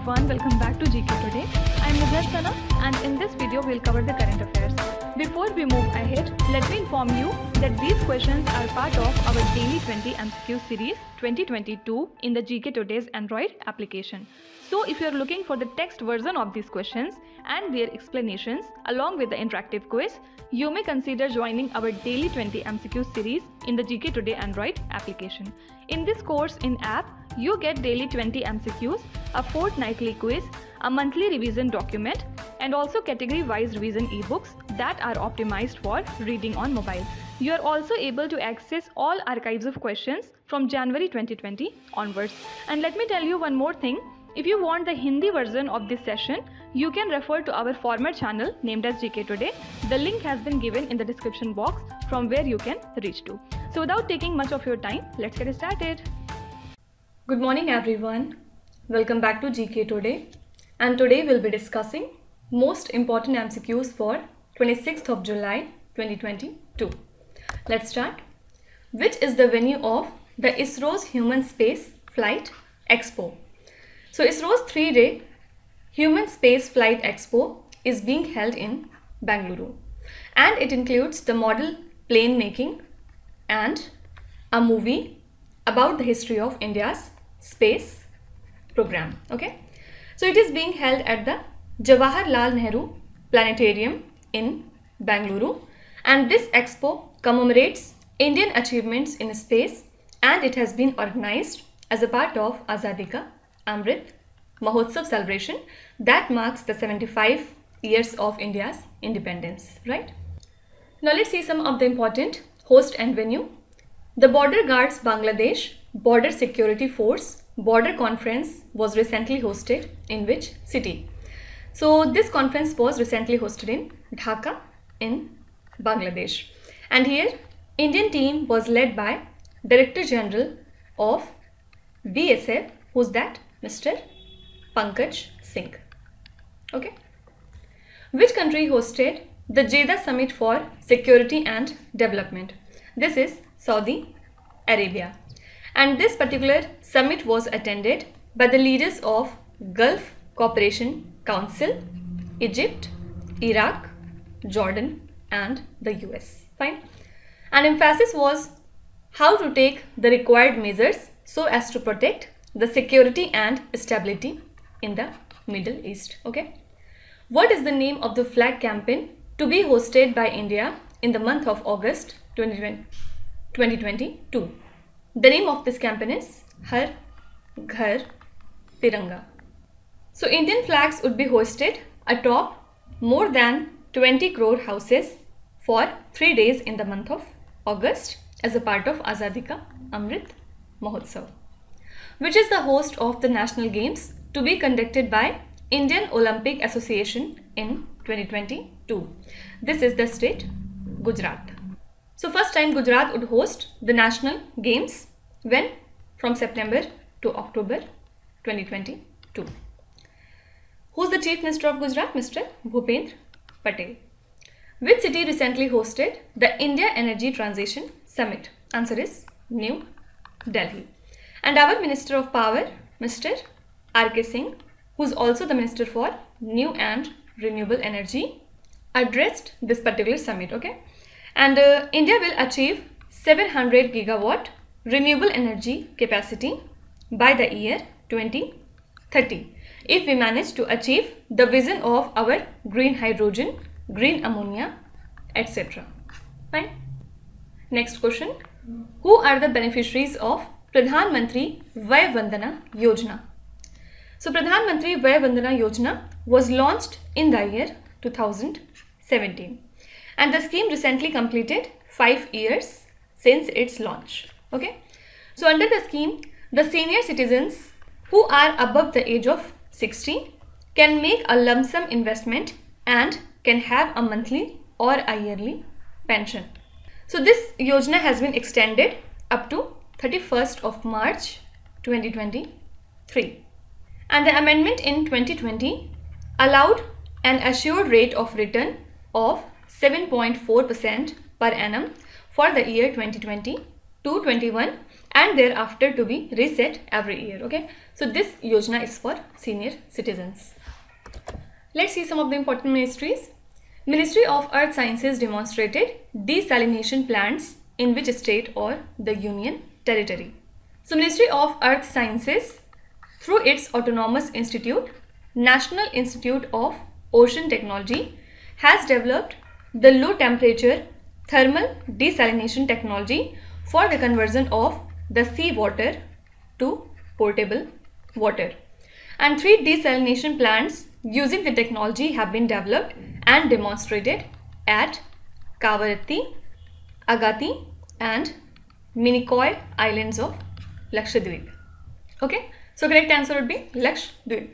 everyone, welcome back to GK Today. I am Vandana and in this video we'll cover the current affairs. Before we move ahead, let me inform you that these questions are part of our daily 20 MCQ series 2022 in the GK Today's Android application. So if you are looking for the text version of these questions and their explanations along with the interactive quiz, you may consider joining our daily 20 MCQ series in the GK Today Android application. In this course in app, you get daily 20 MCQs, a fortnightly quiz, a monthly revision document, and also category-wise revision e-books that are optimized for reading on mobile. You are also able to access all archives of questions from January 2020 onwards. And let me tell you one more thing. If you want the Hindi version of this session, you can refer to our former channel named as GK Today. The link has been given in the description box from where you can reach to. So without taking much of your time, let's get started. Good morning everyone. Welcome back to GK Today. And today we'll be discussing most important MCQs for 26th of July 2022. Let's start. Which is the venue of the ISRO's Human Space Flight Expo? So ISRO's 3-day Human Space Flight Expo is being held in Bengaluru, and it includes the model plane making and a movie about the history of India's space program. Okay, so it is being held at the Jawaharlal Nehru Planetarium in Bengaluru, and this expo commemorates Indian achievements in space, and it has been organized as a part of Azadi Ka Amrit Mahotsav celebration that marks the 75 years of India's independence, right? Now let's see some of the important host and venue. The Border Guards Bangladesh Border Security Force Border Conference was recently hosted in which city? So this conference was recently hosted in Dhaka in Bangladesh, and here Indian team was led by Director General of BSF, who's that? Mr. Pankaj Singh. Okay. Which country hosted the Jeddah Summit for Security and Development? This is Saudi Arabia. And this particular summit was attended by the leaders of Gulf Cooperation Council, Egypt, Iraq, Jordan, and the US. Fine. And emphasis was how to take the required measures so as to protect the security and stability in the Middle East. Okay. What is the name of the flag campaign to be hosted by India in the month of August 2022? The name of this campaign is Har Ghar Tiranga. So Indian flags would be hoisted atop more than 20 crore houses for 3 days in the month of August as a part of Azadi Ka Amrit Mahotsav. Which is the host of the National Games to be conducted by Indian Olympic Association in 2022? This is the state Gujarat. So first time Gujarat would host the National Games when? From September to October 2022. Who's the Chief Minister of Gujarat? Mr. Bhupendra Patel. Which city recently hosted the India Energy Transition Summit? Answer is New Delhi. And our Minister of Power, Mr. R.K. Singh, who is also the Minister for New and Renewable Energy, addressed this particular summit. Okay, and India will achieve 700 gigawatt renewable energy capacity by the year 2030 if we manage to achieve the vision of our green hydrogen, green ammonia, etc. Fine. Next question. Who are the beneficiaries of Pradhan Mantri Vandana Yojana? So Pradhan Mantri Vandana Yojana was launched in the year 2017, and the scheme recently completed 5 years since its launch. Okay, so under the scheme, the senior citizens who are above the age of 60 can make a lump sum investment and can have a monthly or a yearly pension. So this Yojana has been extended up to 31st of March 2023, and the amendment in 2020 allowed an assured rate of return of 7.4% per annum for the year 2020 to 21, and thereafter to be reset every year. Okay, so this Yojana is for senior citizens. Let's see some of the important ministries. Ministry of Earth Sciences demonstrated desalination plants in which state or the Union Territory? So Ministry of Earth Sciences, through its autonomous institute, National Institute of Ocean Technology, has developed the low temperature thermal desalination technology for the conversion of the sea water to potable water. And 3 desalination plants using the technology have been developed and demonstrated at Kavaratti, Agatti and Minicoy Islands of Lakshadweep. Okay, so correct answer would be Lakshadweep.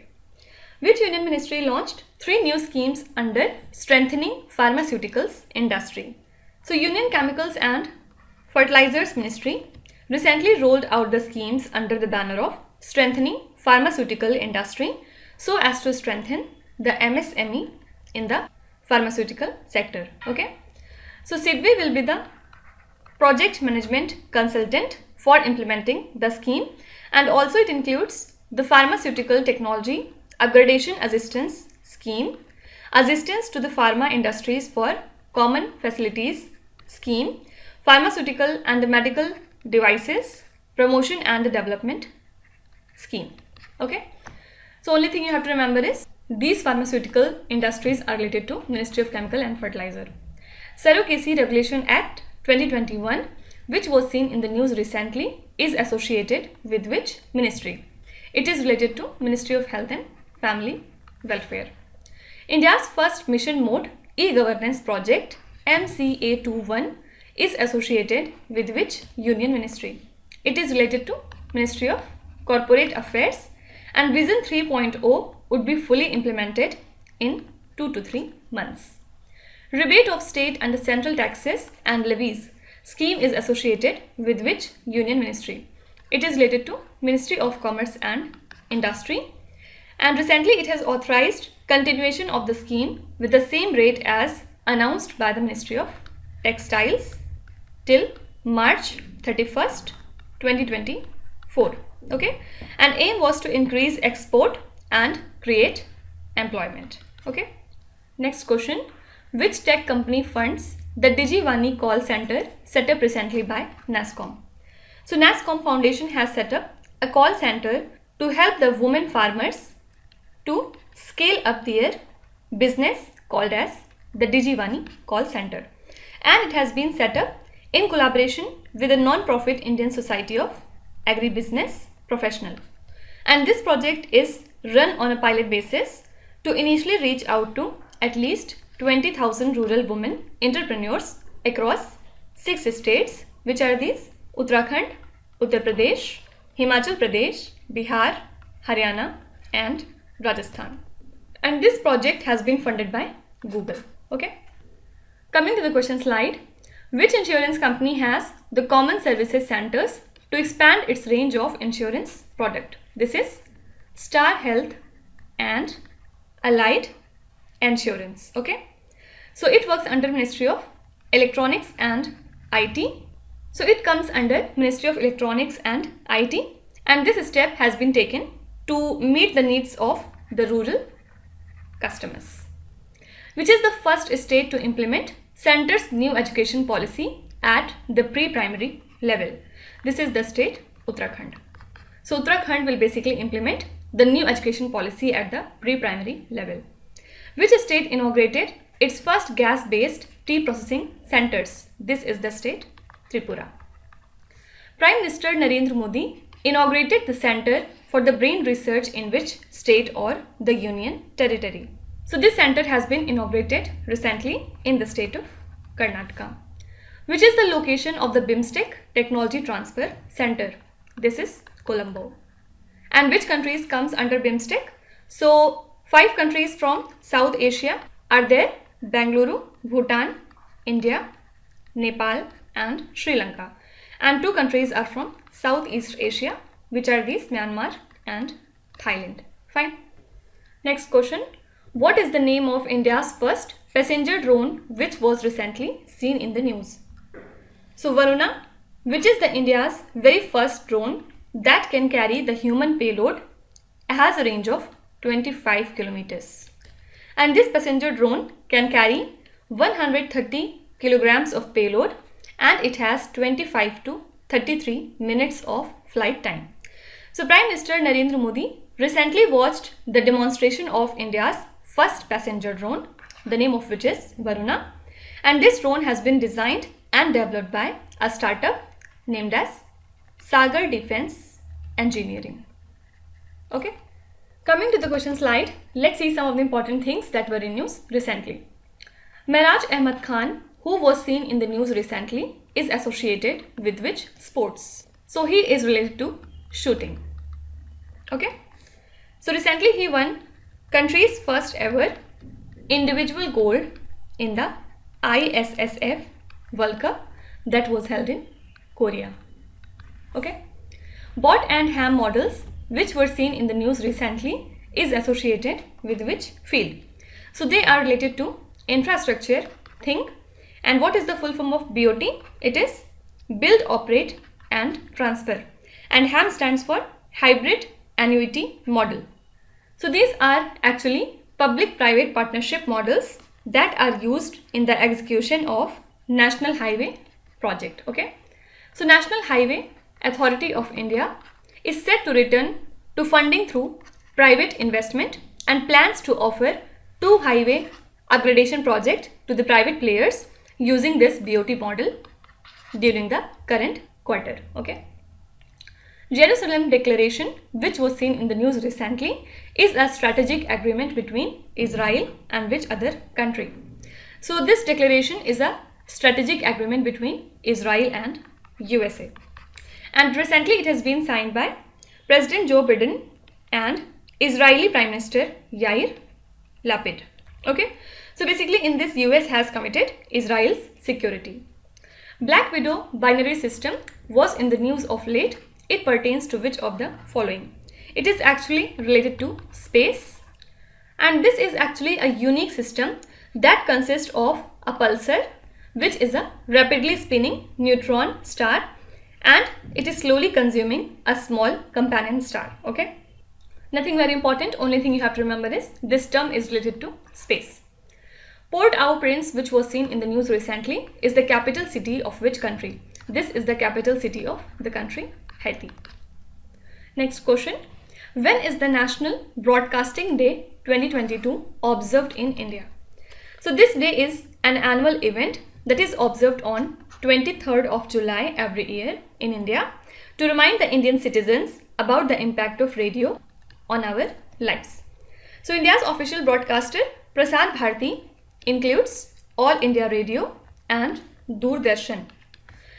Which Union Ministry launched 3 new schemes under strengthening pharmaceuticals industry? So Union Chemicals and Fertilizers Ministry recently rolled out the schemes under the banner of strengthening pharmaceutical industry so as to strengthen the MSME in the pharmaceutical sector. Okay, so SIDBI will be the project management consultant for implementing the scheme, and also it includes the pharmaceutical technology upgradation assistance scheme, assistance to the pharma industries for common facilities scheme, pharmaceutical and the medical devices promotion and the development scheme. Okay, so only thing you have to remember is these pharmaceutical industries are related to Ministry of Chemical and Fertilizer. Surrogacy Regulation Act 2021, which was seen in the news recently, is associated with which ministry? It is related to Ministry of Health and Family Welfare. India's first mission mode e-governance project MCA21 is associated with which union ministry? It is related to Ministry of Corporate Affairs, and Vision 3.0 would be fully implemented in 2 to 3 months. Rebate of state and the central taxes and levies scheme is associated with which union ministry? It is related to Ministry of Commerce and Industry, and recently it has authorized continuation of the scheme with the same rate as announced by the Ministry of Textiles till March 31st, 2024. Okay, and aim was to increase export and create employment. Okay, next question. Which tech company funds the Digivani call center set up recently by Nascom? So Nascom Foundation has set up a call center to help the women farmers to scale up their business called as the Digivani call center, and it has been set up in collaboration with the non-profit Indian Society of Agribusiness Professional, and this project is run on a pilot basis to initially reach out to at least 20,000 rural women entrepreneurs across 6 states, which are these: Uttarakhand, Uttar Pradesh, Himachal Pradesh, Bihar, Haryana and Rajasthan. And this project has been funded by Google. Okay, coming to the question slide. Which insurance company has the common services centers to expand its range of insurance product? This is Star Health and Allied Insurance. Okay, so it works under Ministry of Electronics and IT. So it comes under Ministry of Electronics and IT, and this step has been taken to meet the needs of the rural customers. Which is the first state to implement Centre's new education policy at the pre-primary level? This is the state Uttarakhand. So Uttarakhand will basically implement the new education policy at the pre-primary level. Which state inaugurated its first gas-based tea processing centers? This is the state Tripura. Prime Minister Narendra Modi inaugurated the Center for the Brain Research in which state or the Union Territory? So this center has been inaugurated recently in the state of Karnataka. Which is the location of the BIMSTEC Technology Transfer Center? This is Colombo. And which countries comes under BIMSTEC? So 5 countries from South Asia are there: Bengaluru, Bhutan, India, Nepal and Sri Lanka. And 2 countries are from Southeast Asia, which are these: Myanmar and Thailand. Fine. Next question. What is the name of India's first passenger drone which was recently seen in the news? So Varuna, which is the India's very first drone that can carry the human payload, has a range of 25 kilometers. And this passenger drone can carry 130 kilograms of payload and it has 25 to 33 minutes of flight time. So Prime Minister Narendra Modi recently watched the demonstration of India's first passenger drone, the name of which is Varuna. And this drone has been designed and developed by a startup named as Sagar Defense Engineering. Okay. Coming to the question slide, let's see some of the important things that were in news recently. Mehraj Ahmad Khan, who was seen in the news recently, is associated with which sports? So he is related to shooting. Okay. So recently he won country's first ever individual gold in the ISSF World Cup that was held in Korea. Okay. Bot and ham models which were seen in the news recently is associated with which field? So they are related to infrastructure, think. And what is the full form of BOT? It is build, operate and transfer. And HAM stands for hybrid annuity model. So these are actually public-private partnership models that are used in the execution of National Highway project. Okay. So National Highway Authority of India is set to return to funding through private investment and plans to offer 2 highway upgradation projects to the private players using this BOT model during the current quarter. Okay. Jerusalem Declaration, which was seen in the news recently, is a strategic agreement between Israel and which other country? So this declaration is a strategic agreement between Israel and USA. And recently it has been signed by President Joe Biden and Israeli Prime Minister Yair Lapid. Okay. So basically in this US has committed Israel's security. Black Widow binary system was in the news of late. It pertains to which of the following? It is actually related to space, and this is actually a unique system that consists of a pulsar, which is a rapidly spinning neutron star, and it is slowly consuming a small companion star. Okay. Nothing very important, only thing you have to remember is this term is related to space. Port-au-Prince, which was seen in the news recently, is the capital city of which country? This is the capital city of the country Haiti. Next question. When is the National Broadcasting Day 2022 observed in India? So this day is an annual event that is observed on 23rd of July every year in India to remind the Indian citizens about the impact of radio on our lives. So India's official broadcaster Prasar Bharati includes All India Radio and Doordarshan.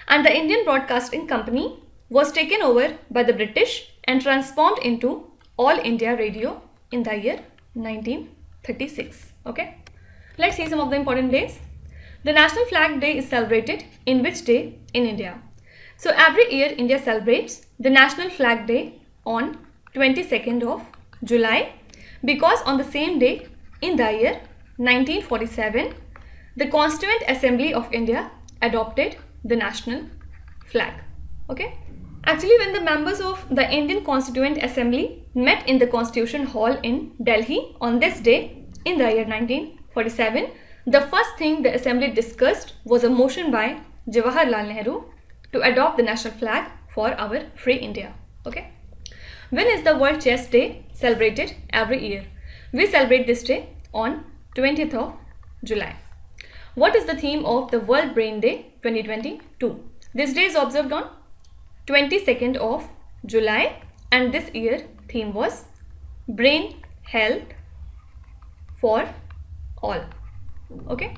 And the Indian Broadcasting Company was taken over by the British and transformed into All India Radio in the year 1936. Okay. Let's see some of the important days. The National Flag Day is celebrated in which day in India? So every year India celebrates the National Flag Day on 22nd of July because on the same day in the year 1947 the Constituent Assembly of India adopted the national flag. Okay. Actually, when the members of the Indian Constituent Assembly met in the Constitution Hall in Delhi on this day in the year 1947, the first thing the assembly discussed was a motion by Jawaharlal Nehru to adopt the national flag for our free India. Okay. When is the World Chess Day celebrated every year? We celebrate this day on 20th of July. What is the theme of the World Brain Day 2022? This day is observed on 22nd of July and this year theme was Brain Health for All. Okay.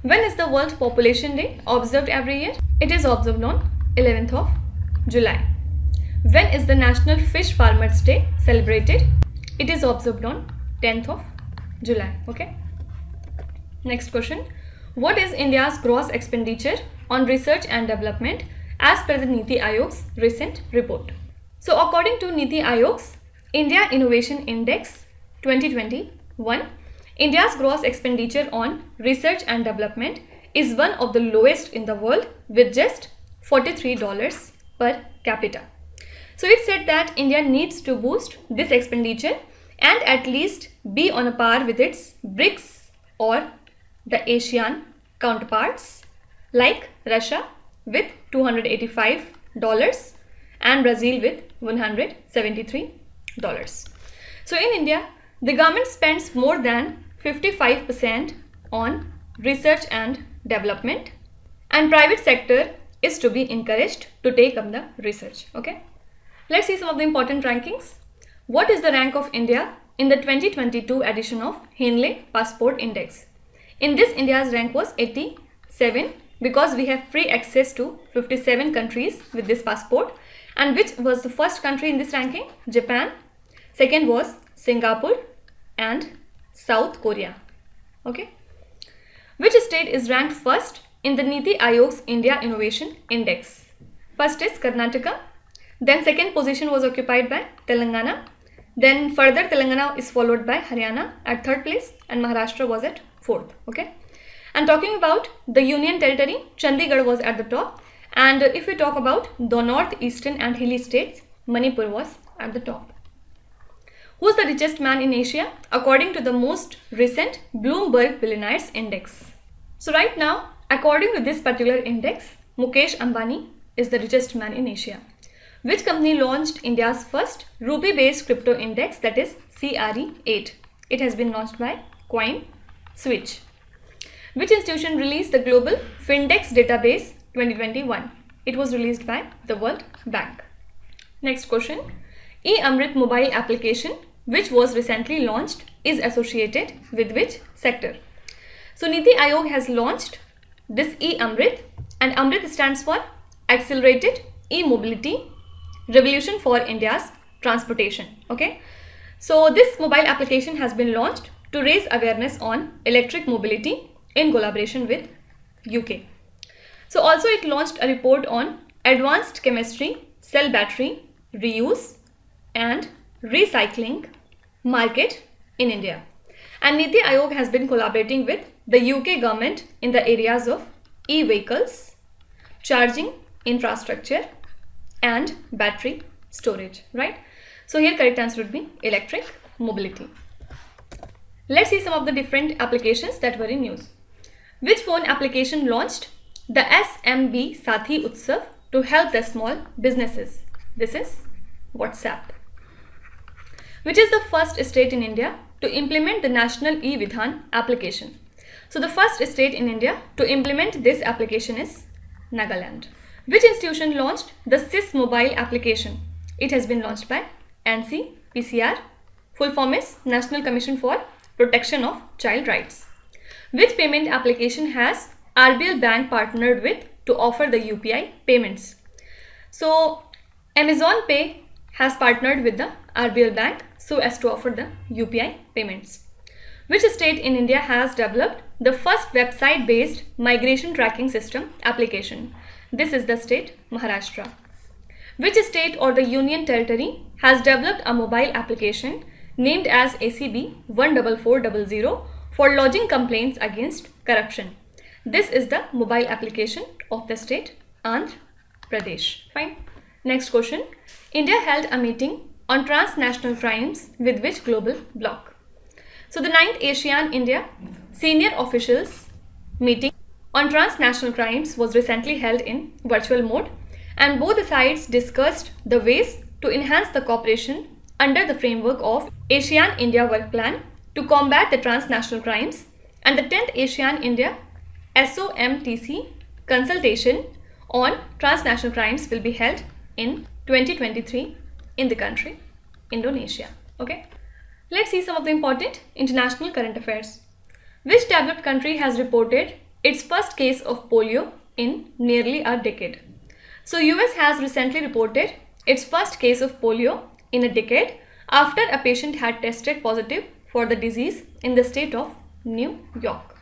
When is the World Population Day observed every year? It is observed on 11th of July. When is the National Fish Farmers Day celebrated? It is observed on 10th of July. Okay. Next question. What is India's gross expenditure on research and development as per the Niti Aayog's recent report? So according to Niti Aayog's India Innovation Index 2021, India's gross expenditure on research and development is one of the lowest in the world with just $43 per capita. So it said that India needs to boost this expenditure and at least be on a par with its BRICS or the ASEAN counterparts like Russia with $285 and Brazil with $173. So in India, the government spends more than 55% on research and development, and private sector is to be encouraged to take up the research. Okay, let's see some of the important rankings. What is the rank of India in the 2022 edition of Henley Passport Index? In this, India's rank was 87 because we have free access to 57 countries with this passport. And which was the first country in this ranking? Japan. Second was Singapore and South Korea. Okay. Which state is ranked first in the Niti Aayog's India Innovation Index? First is Karnataka. Then second position was occupied by Telangana. Then further Telangana is followed by Haryana at third place and Maharashtra was at fourth. Okay. And talking about the Union Territory, Chandigarh was at the top. And if we talk about the northeastern and hilly states, Manipur was at the top. Who is the richest man in Asia according to the most recent Bloomberg Billionaires Index? So right now, according to this particular index, Mukesh Ambani is the richest man in Asia. Which company launched India's first rupee-based crypto index, that is CRE8? It has been launched by CoinSwitch. Which institution released the Global Findex Database 2021? It was released by the World Bank. Next question. E-Amrit mobile application, which was recently launched, is associated with which sector? So Niti Aayog has launched this E-Amrit, and Amrit stands for Accelerated E-Mobility Revolution for India's Transportation. Okay. So this mobile application has been launched to raise awareness on electric mobility in collaboration with UK. So also it launched a report on advanced chemistry, cell battery, reuse and recycling market in India. And Niti Aayog has been collaborating with the UK government in the areas of e-vehicles, charging infrastructure and battery storage, right? So here correct answer would be electric mobility. Let's see some of the different applications that were in news. Which phone application launched the SMB Sathi Utsav to help the small businesses? This is WhatsApp. Which is the first state in India to implement the National E-Vidhan application? So the first state in India to implement this application is Nagaland. Which institution launched the SIS mobile application? It has been launched by NCPCR. Full form is National Commission for Protection of Child Rights. Which payment application has RBL Bank partnered with to offer the UPI payments? So Amazon Pay has partnered with the RBL Bank so as to offer the UPI payments. Which state in India has developed the first website-based migration tracking system application? This is the state Maharashtra. Which state or the Union Territory has developed a mobile application named as ACB 14400 for lodging complaints against corruption? This is the mobile application of the state Andhra Pradesh. Fine. Next question. India held a meeting on transnational crimes with which global bloc? So the 9th ASEAN India Senior Officials meeting on transnational crimes was recently held in virtual mode, and both sides discussed the ways to enhance the cooperation under the framework of ASEAN India Work Plan to combat the transnational crimes, and the 10th ASEAN India SOMTC consultation on transnational crimes will be held in 2023 in the country Indonesia. Okay, let's see some of the important international current affairs. Which developed country has reported its first case of polio in nearly a decade? So US has recently reported its first case of polio in a decade after a patient had tested positive for the disease in the state of New York.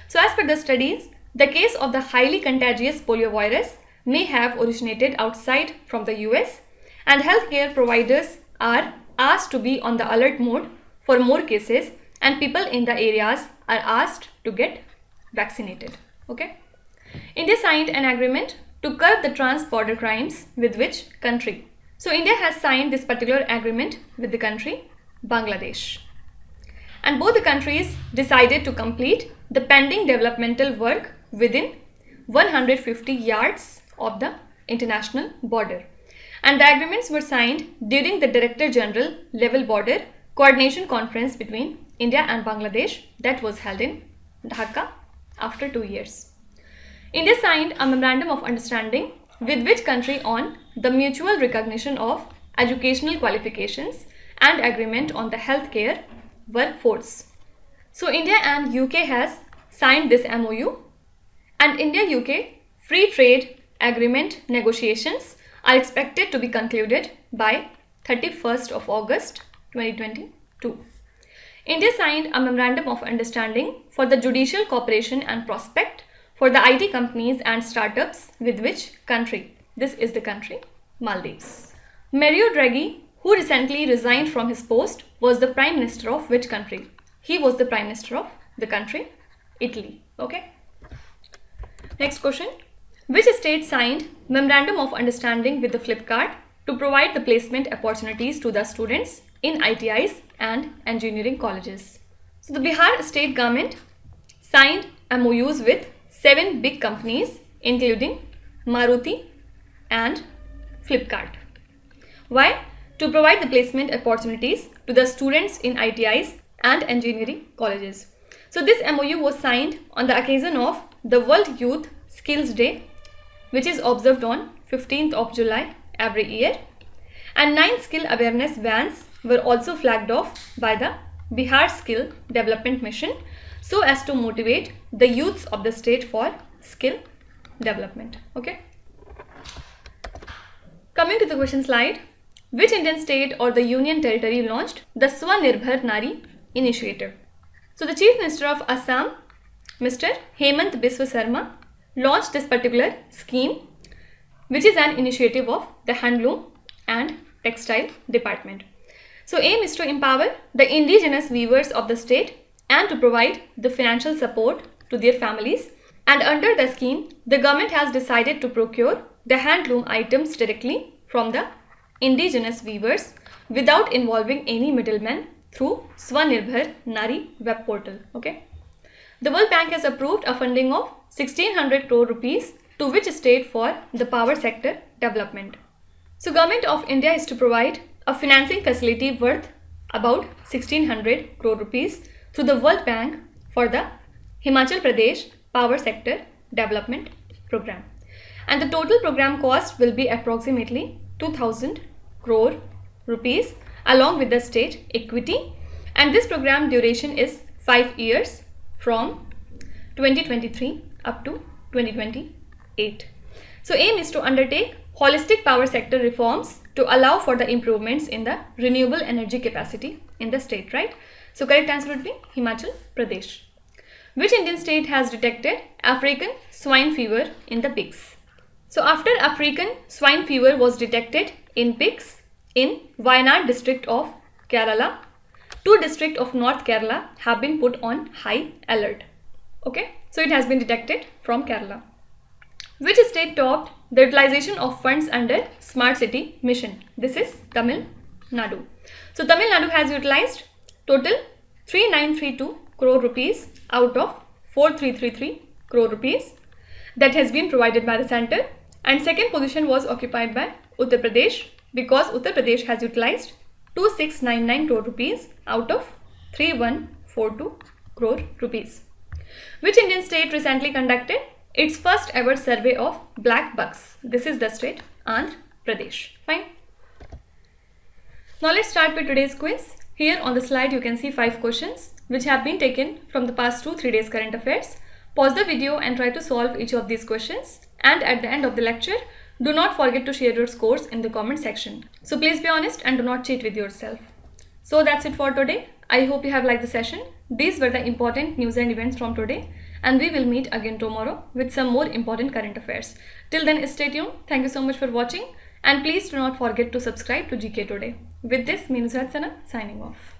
So as per the studies, the case of the highly contagious polio virus may have originated outside from the US, and healthcare providers are asked to be on the alert mode for more cases, and people in the areas are asked to get vaccinated. Okay. India signed an agreement to curb the trans-border crimes with which country? So India has signed this particular agreement with the country Bangladesh. And both the countries decided to complete the pending developmental work within 150 yards of the international border. And the agreements were signed during the Director General level border coordination conference between India and Bangladesh that was held in Dhaka after 2 years. India signed a memorandum of understanding with which country on the mutual recognition of educational qualifications and agreement on the healthcare workforce. So India and UK has signed this MOU, and India-UK free trade agreement negotiations are expected to be concluded by 31st of August 2022. India signed a memorandum of understanding for the judicial cooperation and prospect for the IT companies and startups with which country? This is the country Maldives. Mario Draghi, who recently resigned from his post, was the Prime Minister of which country? He was the Prime Minister of the country Italy. Okay. Next question. Which state signed Memorandum of Understanding with the Flipkart to provide the placement opportunities to the students in ITIs and engineering colleges? So the Bihar state government signed MOUs with 7 big companies including Maruti and Flipkart. Why? To provide the placement opportunities to the students in ITIs and engineering colleges. So this MOU was signed on the occasion of the World Youth Skills Day, which is observed on 15th of July every year, and 9 skill awareness vans were also flagged off by the Bihar Skill Development Mission so as to motivate the youths of the state for skill development. Okay. Coming to the question slide, which Indian state or the union territory launched the Swannirbhar Nari initiative? So the Chief Minister of Assam, Mr. Hemant Biswa Sarma, launched this particular scheme, which is an initiative of the Handloom and Textile Department. So aim is to empower the indigenous weavers of the state and to provide the financial support to their families. And under the scheme, the government has decided to procure the handloom items directly from the indigenous weavers without involving any middlemen through Swannirbhar Nari web portal. Okay. The World Bank has approved a funding of 1600 crore rupees to which state for the power sector development. So Government of India is to provide a financing facility worth about 1600 crore rupees through the World Bank for the Himachal Pradesh Power Sector Development Program. And the total program cost will be approximately 2000 crore rupees along with the state equity, and this program duration is 5 years from 2023 up to 2028. So aim is to undertake holistic power sector reforms to allow for the improvements in the renewable energy capacity in the state, right? So correct answer would be Himachal Pradesh. Which Indian state has detected African swine fever in the pigs? So after African swine fever was detected in pigs in Wayanad district of Kerala, 2 districts of North Kerala have been put on high alert. Okay, so it has been detected from Kerala. Which state topped the utilization of funds under Smart City Mission? This is Tamil Nadu. So Tamil Nadu has utilized total 3932 crore rupees out of 4333 crore rupees that has been provided by the center, and second position was occupied by Uttar Pradesh because Uttar Pradesh has utilized 2699 crore rupees out of 3142 crore rupees. Which Indian state recently conducted its first ever survey of black bucks? This is the state Andhra Pradesh. Fine. Now let's start with today's quiz. Here on the slide you can see 5 questions which have been taken from the past 2-3 days current affairs. Pause the video and try to solve each of these questions, and at the end of the lecture do not forget to share your scores in the comment section. So please be honest and do not cheat with yourself. So that's it for today. I hope you have liked the session. These were the important news and events from today, and we will meet again tomorrow with some more important current affairs. Till then, stay tuned. Thank you so much for watching, and please do not forget to subscribe to GK Today. With this, me Vandana signing off.